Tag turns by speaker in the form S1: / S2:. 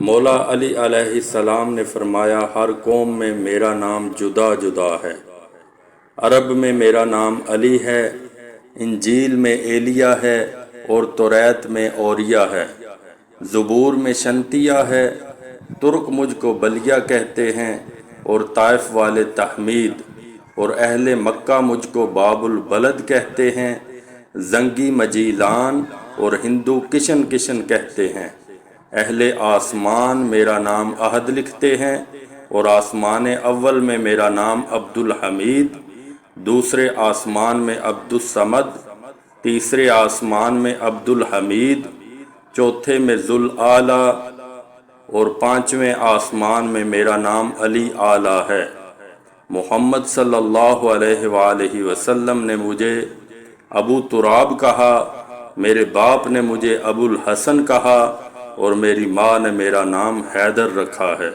S1: مولا علی علیہ السلام نے فرمایا، ہر قوم میں میرا نام جدا جدا ہے۔ عرب میں میرا نام علی ہے، انجیل میں ایلیا ہے اور توریت میں اوریا ہے، زبور میں شنتیہ ہے، ترک مجھ کو بلیہ کہتے ہیں اور طائف والے تحمید، اور اہل مکہ مجھ کو باب البلد کہتے ہیں، زنگی مجیلان اور ہندو کشن کشن کہتے ہیں۔ اہل آسمان میرا نام احد لکھتے ہیں، اور آسمان اول میں میرا نام عبد الحمید، دوسرے آسمان میں عبد الصمد، تیسرے آسمان میں عبد الحمید، چوتھے میں ذوالعالی، اور پانچویں آسمان میں میرا نام علی اعلیٰ ہے۔ محمد صلی اللہ علیہ وآلہ وسلم نے مجھے ابو تراب کہا، میرے باپ نے مجھے ابو الحسن کہا، اور میری ماں نے میرا نام حیدر رکھا ہے۔